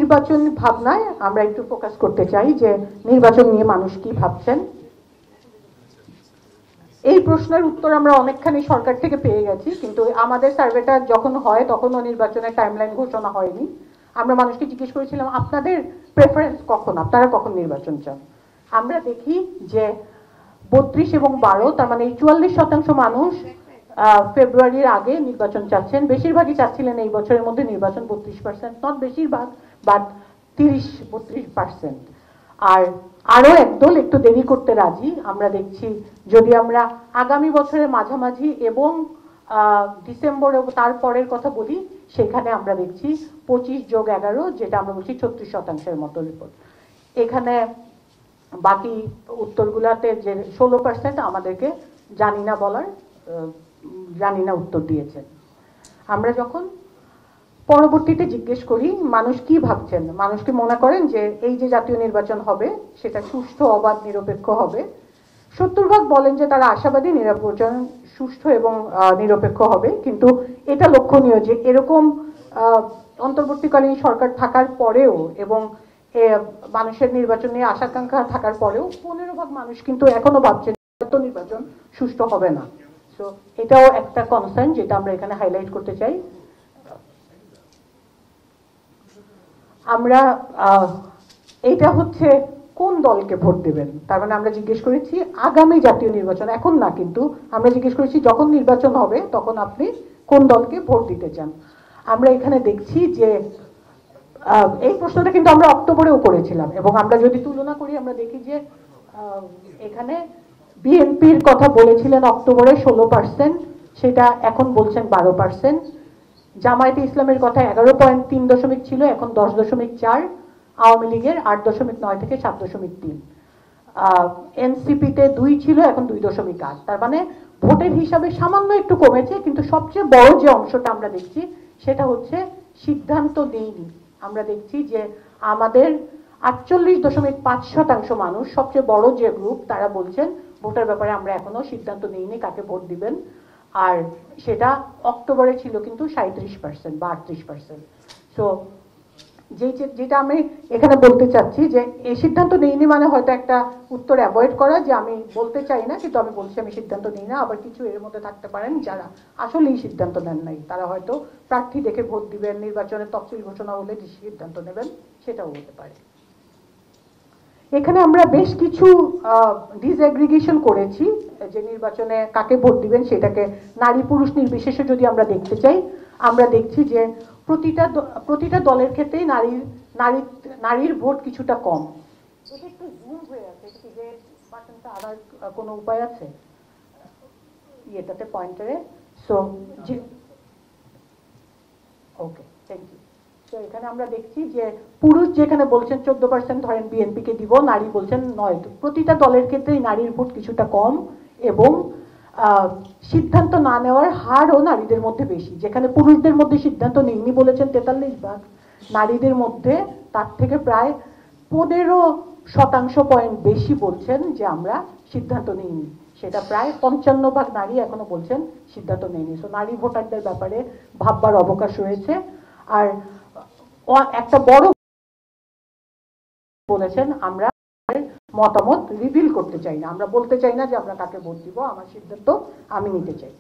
নির্বাচন ভাবনায় আমরা একটু ফোকাস করতে চাই যে নির্বাচন নিয়ে মানুষ কি ভাবছেন। এই প্রশ্নের উত্তর আমরা অনেকখানি সরকার থেকে পেয়ে গেছি, কিন্তু আমাদের সার্ভেটা যখন হয় তখনও নির্বাচনের টাইমলাইন ঘোষণা হয়নি। আমরা মানুষকে জিজ্ঞেস করেছিলাম আপনাদের প্রেফারেন্স কখন, আপনারা কখন নির্বাচন চান। আমরা দেখি যে 32 এবং 12, তার মানে 44% মানুষ ফেব্রুয়ারির আগে নির্বাচন চাচ্ছেন। বেশিরভাগই চাচ্ছিলেন এই বছরের মধ্যে নির্বাচন, 32%, নট বেশিরভাগ, বাট 30-32%। আর আরো একদল একটু দেরি করতে রাজি। আমরা দেখছি যদি আমরা আগামী বছরের মাঝামাঝি এবং ডিসেম্বর এবং তারপরের কথা বলি, সেখানে আমরা দেখছি 25+11, যেটা আমরা বলছি 36% মতো রিপোর্ট। এখানে বাকি উত্তরগুলাতে যে 16% আমাদেরকে জানি না বলার, জানি না উত্তর দিয়েছে। আমরা যখন পরবর্তীতে জিজ্ঞেস করি মানুষ কি ভাবছেন, মানুষকে মনে করেন যে এই যে জাতীয় নির্বাচন হবে সেটা সুষ্ঠু, অবাধ, নিরপেক্ষ হবে, 70% বলেন যে তারা আশাবাদী নির্বাচন সুষ্ঠু এবং নিরপেক্ষ হবে। কিন্তু এটা লক্ষণীয় যে এরকম অন্তর্বর্তীকালীন সরকার থাকার পরেও এবং মানুষের নির্বাচন নিয়ে আশাকাঙ্ক্ষা থাকার পরেও 15% মানুষ কিন্তু এখনো ভাবছেন নির্বাচন সুষ্ঠু হবে না। সো এটাও একটা কনসার্ন যেটা আমরা এখানে হাইলাইট করতে চাই। আমরা এটা হচ্ছে কোন দলকে ভোট দেবেন, তার মানে আমরা জিজ্ঞেস করেছি আগামী জাতীয় নির্বাচন, এখন না, কিন্তু আমরা জিজ্ঞেস করেছি যখন নির্বাচন হবে তখন আপনি কোন দলকে ভোট দিতে চান। আমরা এখানে দেখছি যে এই প্রশ্নটা কিন্তু আমরা অক্টোবরেও করেছিলাম, এবং আমরা যদি তুলনা করি আমরা দেখি যে এখানে বিএনপির কথা বলেছিলেন অক্টোবরে 16%, সেটা এখন বলছেন 12%। জামায়াতে ইসলামের কথা 11.3 ছিল, এখন 10.4। আওয়ামী লীগের 8.9 থেকে 7.3। এনসিপিতে 2 ছিল, এখন 2.8। তার মানে ভোটের হিসাবে সামান্য একটু কমেছে, কিন্তু সবচেয়ে বড় যে অংশটা আমরা দেখছি সেটা হচ্ছে সিদ্ধান্ত নেইনি। আমরা দেখছি যে আমাদের 48.5% মানুষ, সবচেয়ে বড় যে গ্রুপ, তারা বলছেন ভোটের ব্যাপারে আমরা এখনো সিদ্ধান্ত নেইনি কাকে ভোট দিবেন। আর সেটা অক্টোবরে ছিল কিন্তু 37% বা 38%। সো যেটা আমি এখানে বলতে চাচ্ছি যে এই সিদ্ধান্ত নেইনি মানে হয়তো একটা উত্তর অ্যাভয়েড করা, যে আমি বলতে চাই না কিন্তু আমি বলছি আমি সিদ্ধান্ত নিই না। আবার কিছু এর মধ্যে থাকতে পারেন যারা আসলেই সিদ্ধান্ত নেন নাই, তারা হয়তো প্রার্থী দেখে ভোট দিবেন, নির্বাচনের তফসিল ঘোষণা হলে সিদ্ধান্ত নেবেন, সেটাও হতে পারে। এখানে আমরা বেশ কিছু ডিসএগ্রিগেশন করেছি যে নির্বাচনে কাকে ভোট দিবেন সেটাকে নারী পুরুষ নির্বিশেষে যদি আমরা দেখতে চাই, আমরা দেখছি যে প্রতিটা দলের ক্ষেত্রেই নারীর ভোট কিছুটা কম। এটা একটু জুম হয়ে আছে, যে বাটনটা আবার কোনো উপায় আছে ইয়েটাতে পয়েন্টারে? So okay, thank you. তো এখানে আমরা দেখছি যে পুরুষ যেখানে বলছেন 14% ধরেন বিএনপিকে দিব, নারী বলছেন 9। প্রতিটা দলের ক্ষেত্রেই নারীর ভোট কিছুটা কম, এবং সিদ্ধান্ত না নেওয়ার হারও নারীদের মধ্যে বেশি। যেখানে পুরুষদের মধ্যে সিদ্ধান্ত নেইনি বলেছেন 43%, নারীদের মধ্যে তার থেকে প্রায় 15% পয়েন্ট বেশি বলছেন যে আমরা সিদ্ধান্ত নেইনি। সেটা প্রায় 55% নারী এখনো বলছেন সিদ্ধান্ত নেইনি। সো নারী ভোটারদের ব্যাপারে ভাববার অবকাশ রয়েছে। আর একটা বড় বলেছেন আমরা মতামত রিভিল করতে চাই না, আমরা বলতে চাই না যে আমরা কাকে ভোট দিব, আমার সিদ্ধান্ত আমি নিতে চাই।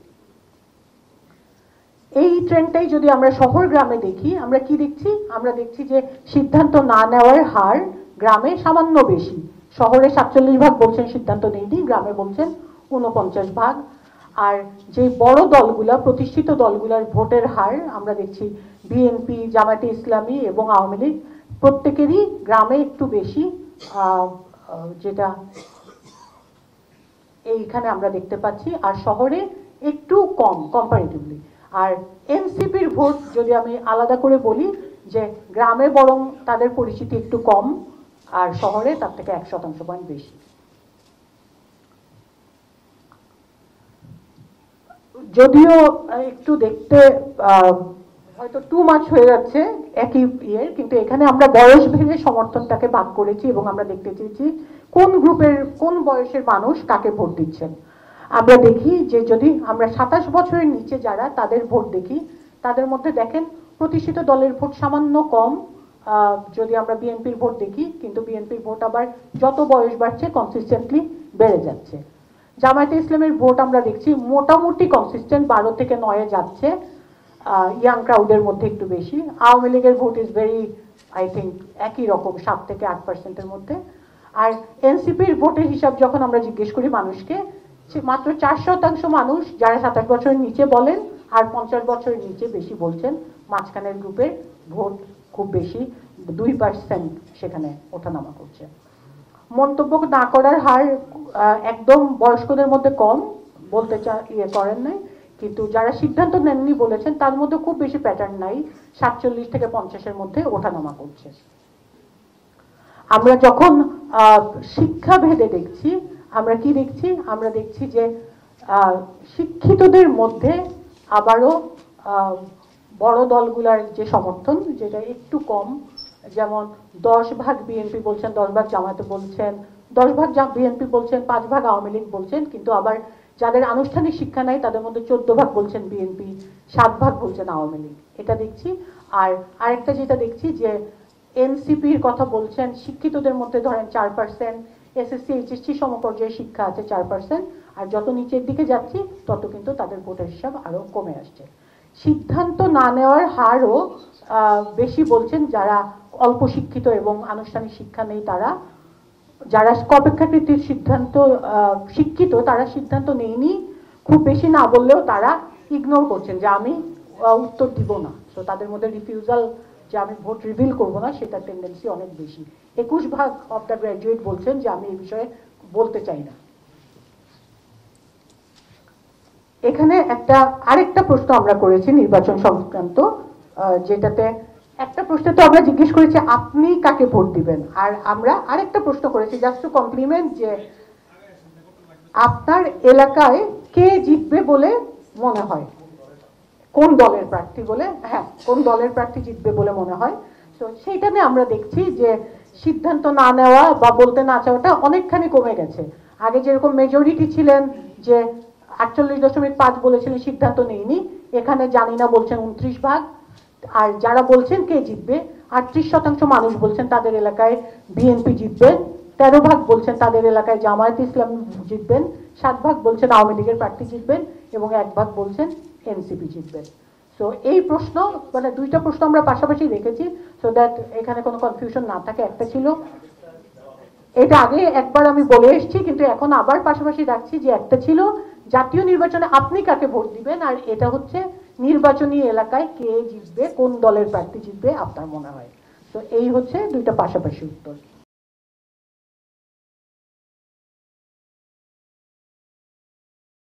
এই ট্রেন্ডটাই যদি আমরা শহর গ্রামে দেখি, আমরা কি দেখছি? আমরা দেখছি যে সিদ্ধান্ত না নেওয়ার হার গ্রামে সামান্য বেশি। শহরে 47% বলছেন সিদ্ধান্ত নেইনি, গ্রামে বলছেন 49%। আর যে বড় দলগুলা, প্রতিষ্ঠিত দলগুলার ভোটের হার আমরা দেখছি বিএনপি, জামায়াতে ইসলামী এবং আওয়ামী লীগ প্রত্যেকেরই গ্রামে একটু বেশি, যেটা এইখানে আমরা দেখতে পাচ্ছি, আর শহরে একটু কম কম্পারেটিভলি। আর এনসিপির ভোট যদি আমি আলাদা করে বলি, যে গ্রামে বরং তাদের পরিচিতি একটু কম, আর শহরে তার থেকে 1% পয়েন্ট বেশি। যদিও একটু দেখতে হয়তো টু মাচ হয়ে যাচ্ছে একই ইয়ের, কিন্তু এখানে আমরা বয়স ভেদে সমর্থনটাকে ভাগ করেছি এবং আমরা দেখতে চেয়েছি কোন গ্রুপের, কোন বয়সের মানুষ কাকে ভোট দিচ্ছেন। আমরা দেখি যে যদি আমরা 27 বছরের নিচে যারা, তাদের ভোট দেখি, তাদের মধ্যে দেখেন প্রতিষ্ঠিত দলের ভোট সামান্য কম, যদি আমরা বিএনপির ভোট দেখি, কিন্তু বিএনপির ভোট আবার যত বয়স বাড়ছে কনসিস্টেন্টলি বেড়ে যাচ্ছে। জামায়াতে ইসলামের ভোট আমরা দেখছি মোটামুটি কনসিস্টেন্ট 12 থেকে 9-এ যাচ্ছে, ইয়াং ক্রাউডের মধ্যে একটু বেশি। আওয়ামী লীগের vote is very, I think একই রকম 7 থেকে 8%-এর মধ্যে। আর এনসিপির ভোটের হিসাব যখন আমরা জিজ্ঞেস করি মানুষকে, মাত্র 4% মানুষ যারা 27 বছরের নিচে বলেন, আর 50 বছরের নিচে বেশি বলছেন। মাঝখানের গ্রুপের ভোট খুব বেশি, 2% সেখানে ওঠানামা করছে। মন্তব্য না করার হার একদম বয়স্কদের মধ্যে কম, বলতে করেন নাই, কিন্তু যারা সিদ্ধান্ত নেননি বলেছেন তার মধ্যে খুব বেশি প্যাটার্ন নাই, 47 থেকে 50-এর মধ্যে ওঠানামা করছে। আমরা যখন শিক্ষা ভেদে দেখছি, আমরা কি দেখছি? আমরা দেখছি যে শিক্ষিতদের মধ্যে আবারও বড় দলগুলার যে সমর্থন, যেটা একটু কম, যেমন 10% বিএনপি বলছেন, 10% জামায়াতে বলছেন, 10% বিএনপি বলছেন, 5% আওয়ামী লীগ বলছেন, কিন্তু আবার যাদের আনুষ্ঠানিক শিক্ষা নাই তাদের মধ্যে 14% বলছেন বিএনপি, 7% বলছেন আওয়ামী লীগ, এটা দেখছি। আর আরেকটা যেটা দেখছি যে এনসিপির কথা বলছেন শিক্ষিতদের মধ্যে ধরেন 4%, এসএসসি এইচএসসি সমপর্যায়ে শিক্ষা আছে 4%, আর যত নিচের দিকে যাচ্ছি তত কিন্তু তাদের ভোটের হিসাব আরো কমে আসছে। সিদ্ধান্ত না নেওয়ার হারও বেশি বলছেন যারা অল্প শিক্ষিত এবং আনুষ্ঠানিক শিক্ষা নেই তারা। যারা অপেক্ষাকৃত সিদ্ধান্ত শিক্ষিত তারা সিদ্ধান্ত নেয়নি, খুব বেশি না বললেও তারা ইগনোর করছেন যে আমি উত্তর দিব না। তো তাদের মধ্যে রিফিউজাল, যে আমি ভোট রিভিল করবো না, সেটার টেন্ডেন্সি অনেক বেশি। 21% অফ দ্য গ্র্যাজুয়েট বলছেন যে আমি এই বিষয়ে বলতে চাই না। এখানে আরেকটা প্রশ্ন আমরা করেছি নির্বাচন সংক্রান্ত, যেটাতে একটা প্রশ্ন তো আমরা জিজ্ঞেস করেছি আপনি কাকে ভোট দিবেন, আর আমরা আরেকটা প্রশ্ন করেছি জাস্ট টু কমপ্লিমেন্ট, যে আপনার এলাকায় কে জিতবে বলে মনে হয়, কোন দলের প্রার্থী বলে, হ্যাঁ কোন দলের প্রার্থী জিতবে বলে মনে হয়। তো সেইটা নিয়ে আমরা দেখছি যে সিদ্ধান্ত না নেওয়া বা বলতে না চাওয়াটা অনেকখানি কমে গেছে। আগে যেরকম মেজরিটি ছিলেন যে 48.5 বলেছিলেন সিদ্ধান্ত নেইনি, এখানে জানি না বলছেন 29%। আর যারা বলছেন কে জিতবে, 38% মানুষ বলছেন তাদের এলাকায় বিএনপি জিতবে, 13% বলছেন তাদের এলাকায় জামায়াত ইসলাম জিতবেন, 7% বলছেন আওয়ামী লীগের প্রার্থী জিতবেন, এবং 1% বলছেন এনসিপি জিতবেন। সো এই প্রশ্ন, মানে দুইটা প্রশ্ন আমরা পাশাপাশি রেখেছি সো দ্যাট এখানে কোনো কনফিউশন না থাকে। একটা ছিল, এটা আগে একবার আমি বলে এসেছি কিন্তু এখন আবার পাশাপাশি রাখছি, যে একটা ছিল জাতীয় নির্বাচনে আপনি কাকে ভোট দিবেন, আর এটা হচ্ছে নির্বাচনী এলাকায় কে জিতবে, কোন দলের প্রার্থী জিতবে আপনার মনে হয়। তো এই হচ্ছে দুইটা পাশাপাশি উত্তর।